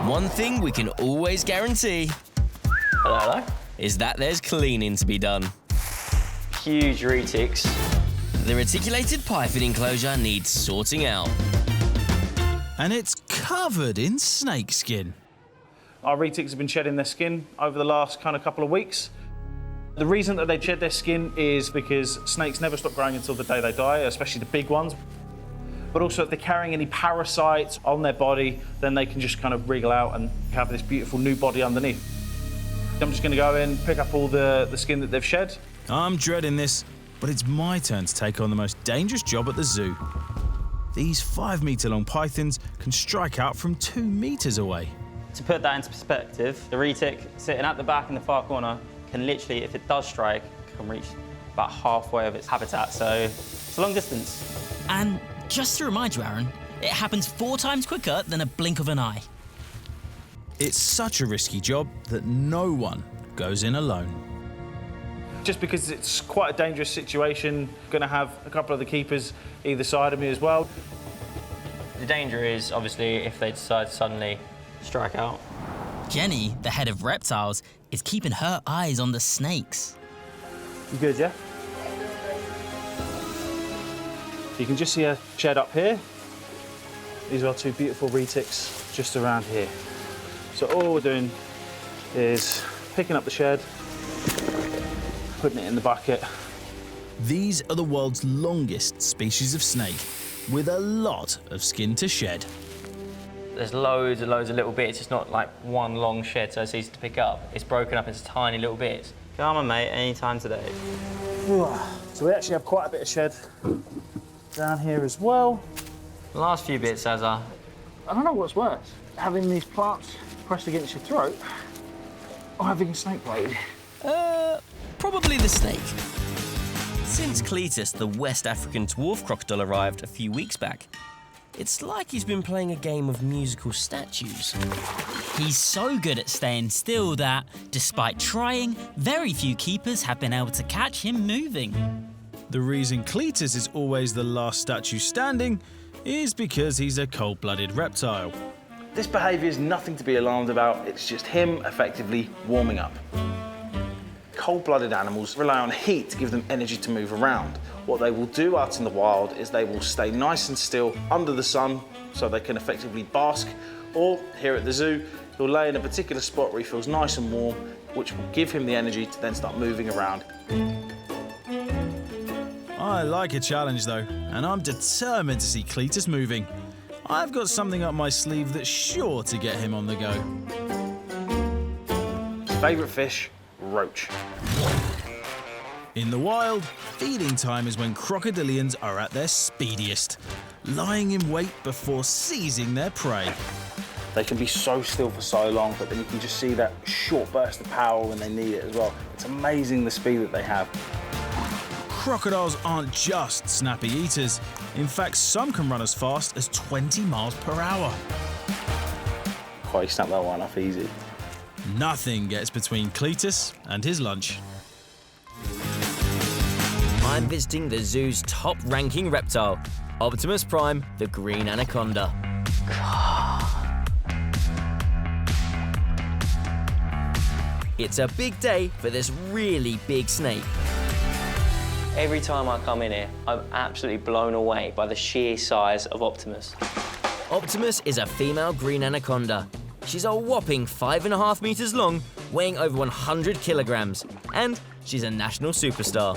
One thing we can always guarantee Hello. is that there's cleaning to be done. Huge retics. The reticulated python enclosure needs sorting out. And it's covered in snakeskin. Our retics have been shedding their skin over the last couple of weeks. The reason that they shed their skin is because snakes never stop growing until the day they die, especially the big ones. But also if they're carrying any parasites on their body, then they can just wriggle out and have this beautiful new body underneath. I'm just going to go in, pick up all the skin that they've shed. I'm dreading this, but it's my turn to take on the most dangerous job at the zoo. These 5-metre-long pythons can strike out from 2 metres away. To put that into perspective, the retic sitting at the back in the far corner can literally, if it does strike, can reach about halfway of its habitat, so it's a long distance. And just to remind you, Aaron, it happens 4 times quicker than a blink of an eye. It's such a risky job that no one goes in alone. Just because it's quite a dangerous situation, going to have a couple of the keepers either side of me as well. The danger is, obviously, if they decide to suddenly strike out. Jenny, the head of reptiles, is keeping her eyes on the snakes. You good, yeah? You can just see a shed up here. These are our 2 beautiful retics just around here. So all we're doing is picking up the shed, putting it in the bucket. These are the world's longest species of snake, with a lot of skin to shed. There's loads and loads of little bits. It's not like one long shed, so it's easy to pick up. It's broken up into tiny little bits. Come on, mate, anytime today. So we actually have quite a bit of shed down here as well. The last few bits, Azar. I don't know what's worse, having these plants pressed against your throat or having a snake bite. Probably the snake. Since Cletus, the West African dwarf crocodile, arrived a few weeks back, it's like he's been playing a game of musical statues. He's so good at staying still that, despite trying, very few keepers have been able to catch him moving. The reason Cletus is always the last statue standing is because he's a cold-blooded reptile. This behaviour is nothing to be alarmed about, it's just him effectively warming up. Cold-blooded animals rely on heat to give them energy to move around. What they will do out in the wild is they will stay nice and still under the sun so they can effectively bask, or here at the zoo, he'll lay in a particular spot where he feels nice and warm, which will give him the energy to then start moving around. I like a challenge though, and I'm determined to see Cletus moving. I've got something up my sleeve that's sure to get him on the go. Favourite fish? Roach. In the wild, feeding time is when crocodilians are at their speediest, lying in wait before seizing their prey. They can be so still for so long, but then you can just see that short burst of power when they need it as well. It's amazing the speed that they have. Crocodiles aren't just snappy eaters. In fact, some can run as fast as 20 miles per hour. Oh, you snap that one off easy. Nothing gets between Cletus and his lunch. I'm visiting the zoo's top-ranking reptile, Optimus Prime, the green anaconda. It's a big day for this really big snake. Every time I come in here, I'm absolutely blown away by the sheer size of Optimus. Optimus is a female green anaconda. She's a whopping 5.5 meters long, weighing over 100 kilograms, and she's a national superstar.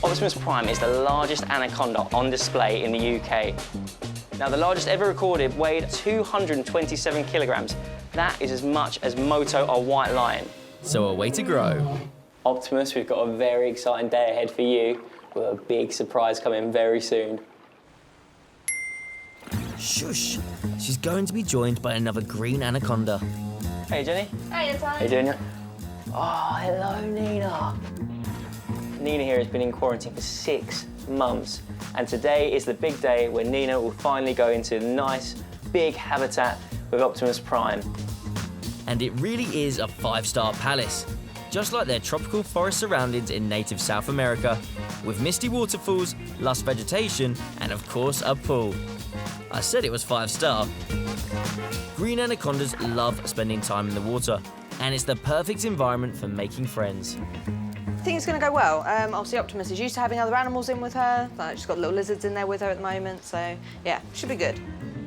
Optimus Prime is the largest anaconda on display in the UK. Now, the largest ever recorded weighed 227 kilograms. That is as much as Moto or White Lion. So a way to grow. Optimus, we've got a very exciting day ahead for you, with a big surprise coming very soon. Shush, she's going to be joined by another green anaconda. Hey, Jenny. Hey, Tom. How you doing? Oh, hello, Nina. Nina here has been in quarantine for 6 months, and today is the big day when Nina will finally go into a nice, big habitat with Optimus Prime. And it really is a 5-star palace, just like their tropical forest surroundings in native South America, with misty waterfalls, lush vegetation, and of course a pool. I said it was 5-star. Green anacondas love spending time in the water, and it's the perfect environment for making friends. I think it's going to go well. Obviously, Optimus is used to having other animals in with her. Like, she's got little lizards in there with her at the moment, so yeah, should be good.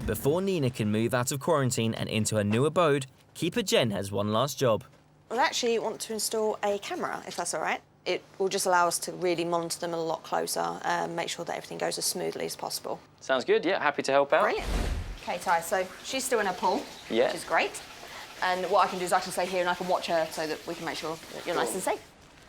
Before Nina can move out of quarantine and into her new abode, Keeper Jen has one last job. I actually want to install a camera, if that's all right. It will just allow us to really monitor them a lot closer and make sure that everything goes as smoothly as possible. Sounds good, yeah, happy to help out. Brilliant. OK, Ty, so she's still in her pool, Yeah. which is great. And what I can do is I can stay here and I can watch her so that we can make sure that you're nice and safe.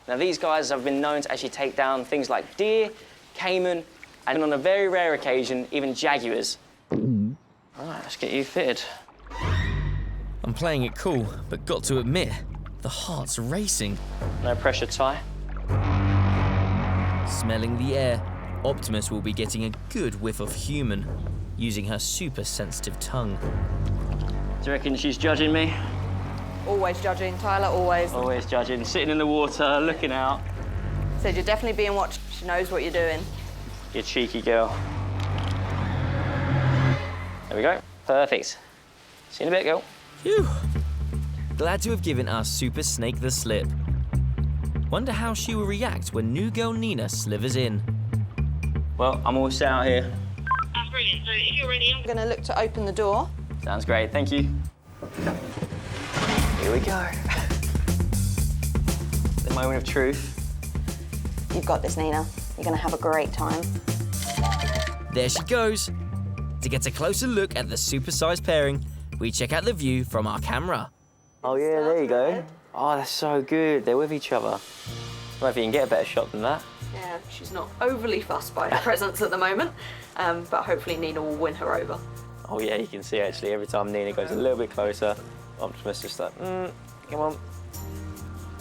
Now, these guys have been known to actually take down things like deer, caiman, and on a very rare occasion, even jaguars. Right, let's get you fitted. I'm playing it cool, but got to admit, the heart's racing. No pressure, Ty. Smelling the air, Optimus will be getting a good whiff of human, using her super sensitive tongue. Do you reckon she's judging me? Always judging, Tyler, always. Always judging, sitting in the water, looking out. Said you're definitely being watched. She knows what you're doing. You cheeky girl. There we go. Perfect. See you in a bit, girl. Phew. Glad to have given our super snake the slip. Wonder how she will react when new girl Nina slithers in. Well, I'm all set out here. That's brilliant. So if you're ready, I'm going to look to open the door. Sounds great, thank you. Here we go. The moment of truth. You've got this, Nina. You're going to have a great time. There she goes. To get a closer look at the supersized pairing, we check out the view from our camera. Oh yeah, there you go. Oh, that's so good. They're with each other. I don't know if you can get a better shot than that. Yeah, she's not overly fussed by her presence at the moment, but hopefully Nina will win her over. Oh yeah, you can see actually every time Nina goes a little bit closer, Optimus is just like, come on.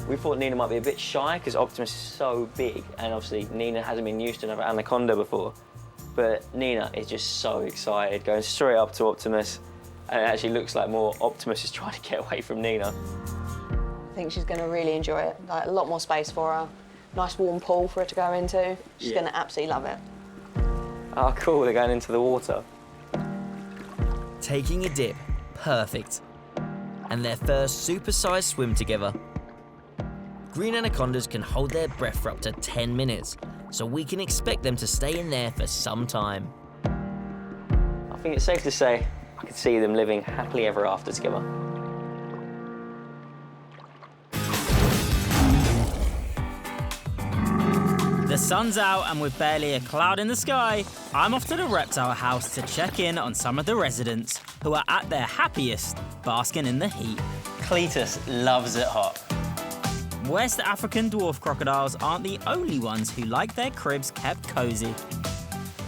We thought Nina might be a bit shy because Optimus is so big, and obviously Nina hasn't been used to another anaconda before. But Nina is just so excited, going straight up to Optimus, and it actually looks like more Optimus is trying to get away from Nina. I think she's going to really enjoy it. Like, a lot more space for her. Nice warm pool for her to go into. She's going to absolutely love it. Oh, cool, they're going into the water. Taking a dip, perfect. And their first supersized swim together. Green anacondas can hold their breath for up to 10 minutes, so we can expect them to stay in there for some time. I think it's safe to say I could see them living happily ever after together. The sun's out and with barely a cloud in the sky, I'm off to the Reptile House to check in on some of the residents who are at their happiest, basking in the heat. Cletus loves it hot. West African dwarf crocodiles aren't the only ones who like their cribs kept cosy.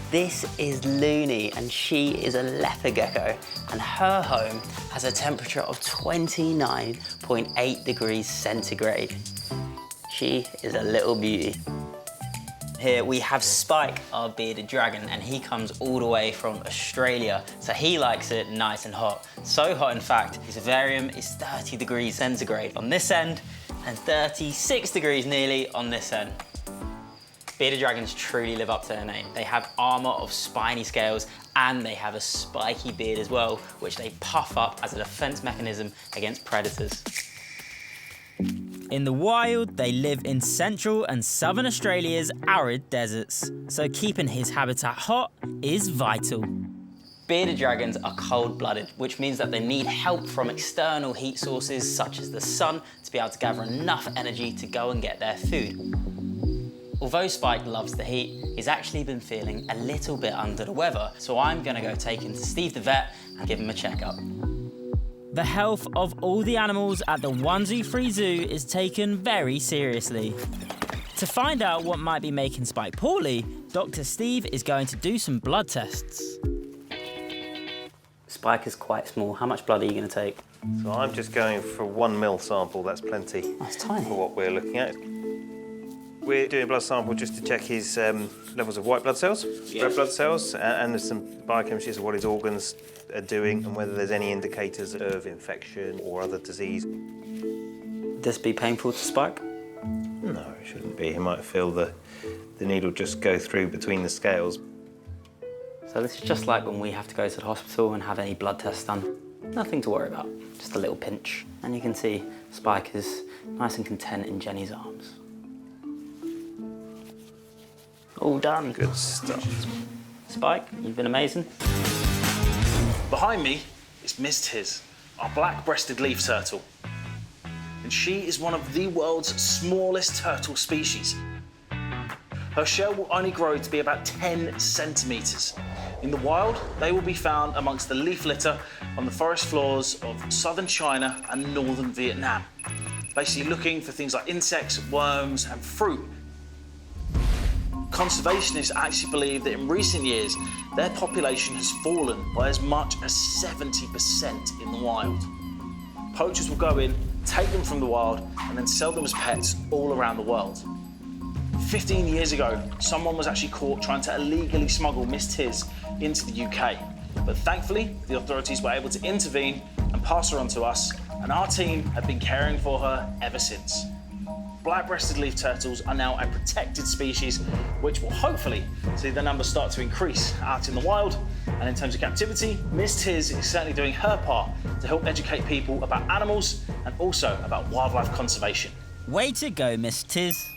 This is Looney, and she is a leopard gecko, and her home has a temperature of 29.8 degrees centigrade. She is a little beauty. Here we have Spike, our bearded dragon, and he comes all the way from Australia, so he likes it nice and hot. So hot, in fact, his vivarium is 30 degrees centigrade on this end, and 36 degrees nearly on this end. Bearded dragons truly live up to their name. They have armour of spiny scales, and they have a spiky beard as well, which they puff up as a defence mechanism against predators. In the wild, they live in central and southern Australia's arid deserts, so keeping his habitat hot is vital. Bearded dragons are cold-blooded, which means that they need help from external heat sources such as the sun to be able to gather enough energy to go and get their food. Although Spike loves the heat, he's actually been feeling a little bit under the weather, so I'm gonna go take him to Steve the vet and give him a checkup. The health of all the animals at the 1-Zoo-3 Zoo is taken very seriously. To find out what might be making Spike poorly, Dr. Steve is going to do some blood tests. Spike is quite small. How much blood are you gonna take? So I'm just going for 1 ml sample. That's plenty That's tiny. for what we're looking at. We're doing a blood sample just to check his levels of white blood cells, red blood cells, and there's some biochemistry of what his organs are doing and whether there's any indicators of infection or other disease. Would this be painful to Spike? No, it shouldn't be. He might feel the needle just go through between the scales. So this is just like when we have to go to the hospital and have any blood tests done. Nothing to worry about, just a little pinch. And you can see Spike is nice and content in Jenny's arms. All done. Good stuff. Spike, you've been amazing. Behind me is Miss Tiz, our black-breasted leaf turtle. And she is one of the world's smallest turtle species. Her shell will only grow to be about 10 centimetres. In the wild, they will be found amongst the leaf litter on the forest floors of southern China and northern Vietnam, basically looking for things like insects, worms and fruit. Conservationists actually believe that in recent years, their population has fallen by as much as 70% in the wild. Poachers will go in, take them from the wild, and then sell them as pets all around the world. 15 years ago, someone was actually caught trying to illegally smuggle Miss Tiz into the UK. But thankfully, the authorities were able to intervene and pass her on to us, and our team have been caring for her ever since. Black-breasted leaf turtles are now a protected species, which will hopefully see the numbers start to increase out in the wild. And in terms of captivity, Miss Tiz is certainly doing her part to help educate people about animals and also about wildlife conservation. Way to go, Miss Tiz.